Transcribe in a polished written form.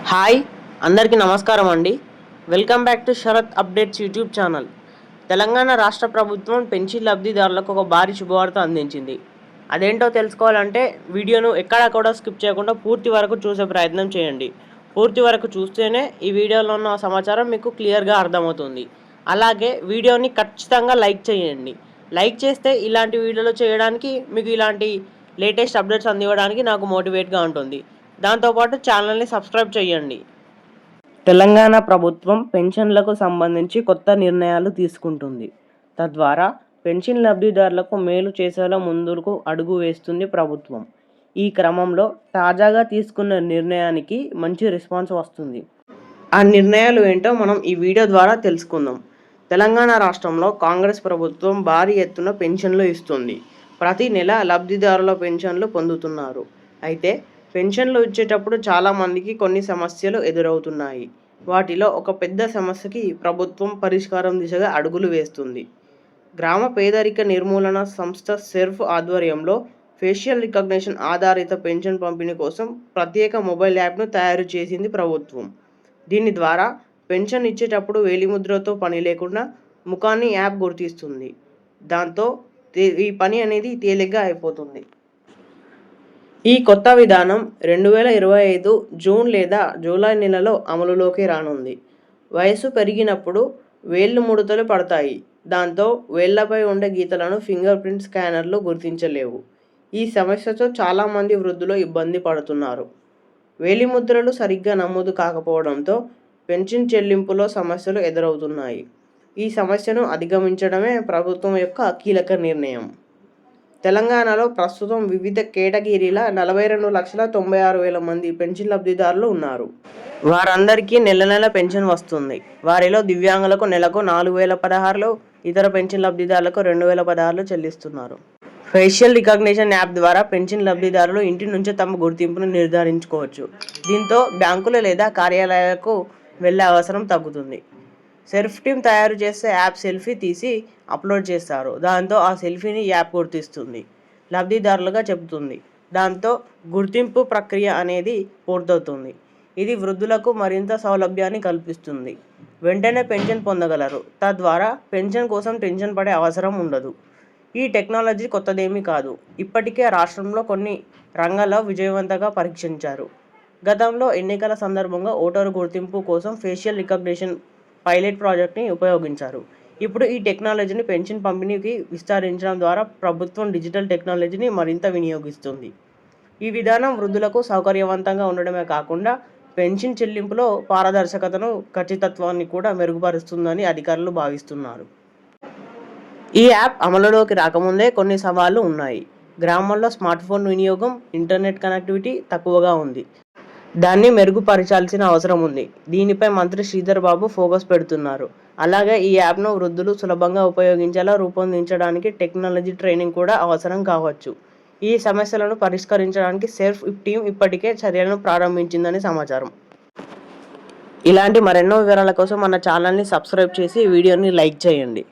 Hi అందరికీ నమస్కారం అండి. Welcome back to Sharath updates YouTube channel. Telangana రాష్ట్ర ప్రభుత్వం పెన్షన్ లబ్ధిదారులకు ఒక భారీ శుభవార్త అందించింది. అదేంటో తెలుసుకోవాలంటే వీడియోను ఎక్కడా కూడా స్కిప్ చేయకుండా పూర్తి వరకు చూసే ప్రయత్నం చేయండి. పూర్తి వరకు చూస్తేనే ఈ వీడియోలో ఉన్న సమాచారం మీకు క్లియర్గా అర్థమవుతుంది. అలాగే వీడియోని ఖచ్చితంగా లైక్ చేయండి. లైక్ చేస్తే ఇలాంటి వీడియోలు చేయడానికి, మీకు ఇలాంటి లేటెస్ట్ అప్డేట్స్ అందివ్వడానికి నాకు మోటివేట్గా ఉంటుంది. దాంతోపాటు ఛానల్ని సబ్స్క్రైబ్ చేయండి. తెలంగాణ ప్రభుత్వం పెన్షన్లకు సంబంధించి కొత్త నిర్ణయాలు తీసుకుంటుంది. తద్వారా పెన్షన్ లబ్ధిదారులకు మేలు చేసేలా ముందుకు అడుగు వేస్తుంది ప్రభుత్వం. ఈ క్రమంలో తాజాగా తీసుకున్న నిర్ణయానికి మంచి రెస్పాన్స్ వస్తుంది. ఆ నిర్ణయాలు ఏంటో మనం ఈ వీడియో ద్వారా తెలుసుకుందాం. తెలంగాణ రాష్ట్రంలో కాంగ్రెస్ ప్రభుత్వం భారీ ఎత్తున పెన్షన్లు ఇస్తుంది. ప్రతి నెల లబ్ధిదారుల పెన్షన్లు పొందుతున్నారు. అయితే పెన్షన్లు ఇచ్చేటప్పుడు చాలామందికి కొన్ని సమస్యలు ఎదురవుతున్నాయి. వాటిలో ఒక పెద్ద సమస్యకి ప్రభుత్వం పరిష్కారం దిశగా అడుగులు వేస్తుంది. గ్రామ పేదరిక నిర్మూలన సంస్థ సెర్ఫ్ ఆధ్వర్యంలో ఫేషియల్ రికగ్నిషన్ ఆధారిత పెన్షన్ పంపిణీ కోసం ప్రత్యేక మొబైల్ యాప్ను తయారు చేసింది ప్రభుత్వం. దీని ద్వారా పెన్షన్ ఇచ్చేటప్పుడు వేలిముద్రతో పని లేకుండా ముఖాన్ని యాప్ గుర్తిస్తుంది. దాంతో ఈ పని అనేది తేలిగ్గా అయిపోతుంది. ఈ కొత్త విధానం 2025 జూన్ లేదా జూలై నెలలో అమలులోకి రానుంది. వయసు పెరిగినప్పుడు వేళ్ళు ముడతలు పడతాయి. దాంతో వేళ్లపై ఉండే గీతలను ఫింగర్ ప్రింట్ స్కానర్లు గుర్తించలేవు. ఈ సమస్యతో చాలామంది వృద్ధులు ఇబ్బంది పడుతున్నారు. వేలిముద్రలు సరిగ్గా నమోదు కాకపోవడంతో పెన్షన్ చెల్లింపులో సమస్యలు ఎదురవుతున్నాయి. ఈ సమస్యను అధిగమించడమే ప్రభుత్వం యొక్క కీలక నిర్ణయం. తెలంగాణలో ప్రస్తుతం వివిధ కేటగిరీల 42,96,000 మంది పెన్షన్ లబ్ధిదారులు ఉన్నారు. వారందరికీ నెల నెల పెన్షన్ వస్తుంది. వారిలో దివ్యాంగులకు నెలకు 4,016, ఇతర పెన్షన్ లబ్ధిదారులకు 2,016 చెల్లిస్తున్నారు. ఫేషియల్ రికగ్నిషన్ యాప్ ద్వారా పెన్షన్ లబ్ధిదారులు ఇంటి నుంచే తమ గుర్తింపును నిర్ధారించుకోవచ్చు. దీంతో బ్యాంకులు లేదా కార్యాలయాలకు వెళ్లే అవసరం తగ్గుతుంది. సెల్ఫ్ టీమ్ తయారు చేసే యాప్ సెల్ఫీ తీసి అప్లోడ్ చేస్తారు. దాంతో ఆ సెల్ఫీని యాప్ గుర్తిస్తుంది, లబ్ధిదారులుగా చెబుతుంది. దాంతో గుర్తింపు ప్రక్రియ అనేది పూర్తవుతుంది. ఇది వృద్ధులకు మరింత సౌలభ్యాన్ని కల్పిస్తుంది. వెంటనే పెన్షన్ పొందగలరు. తద్వారా పెన్షన్ కోసం టెన్షన్ పడే అవసరం ఉండదు. ఈ టెక్నాలజీ కొత్తదేమీ కాదు. ఇప్పటికే రాష్ట్రంలో కొన్ని రంగాల్లో విజయవంతంగా పరీక్షించారు. గతంలో ఎన్నికల సందర్భంగా ఓటరు గుర్తింపు కోసం ఫేషియల్ రికగ్నిషన్ పైలట్ ప్రాజెక్ట్ని ఉపయోగించారు. ఇప్పుడు ఈ టెక్నాలజీని పెన్షన్ పంపిణీకి విస్తరించడం ద్వారా ప్రభుత్వం డిజిటల్ టెక్నాలజీని మరింత వినియోగిస్తుంది. ఈ విధానం వృద్ధులకు సౌకర్యవంతంగా ఉండడమే కాకుండా పెన్షన్ చెల్లింపులో పారదర్శకతను, ఖచ్చితత్వాన్ని కూడా మెరుగుపరుస్తుందని అధికారులు భావిస్తున్నారు. ఈ యాప్ అమలులోకి రాకముందే కొన్ని సవాళ్లు ఉన్నాయి. గ్రామాల్లో స్మార్ట్ ఫోన్ వినియోగం, ఇంటర్నెట్ కనెక్టివిటీ తక్కువగా ఉంది. దాన్ని మెరుగుపరచాల్సిన అవసరం ఉంది. దీనిపై మంత్రి శ్రీధర్ బాబు ఫోకస్ పెడుతున్నారు. అలాగే ఈ యాప్ను వృద్ధులు సులభంగా ఉపయోగించేలా రూపొందించడానికి టెక్నాలజీ ట్రైనింగ్ కూడా అవసరం కావచ్చు. ఈ సమస్యలను పరిష్కరించడానికి సెర్ఫ్ టీమ్ ఇప్పటికే చర్యలను ప్రారంభించిందని సమాచారం. ఇలాంటి మరెన్నో వివరాల కోసం మన ఛానల్ని సబ్స్క్రైబ్ చేసి వీడియోని లైక్ చేయండి.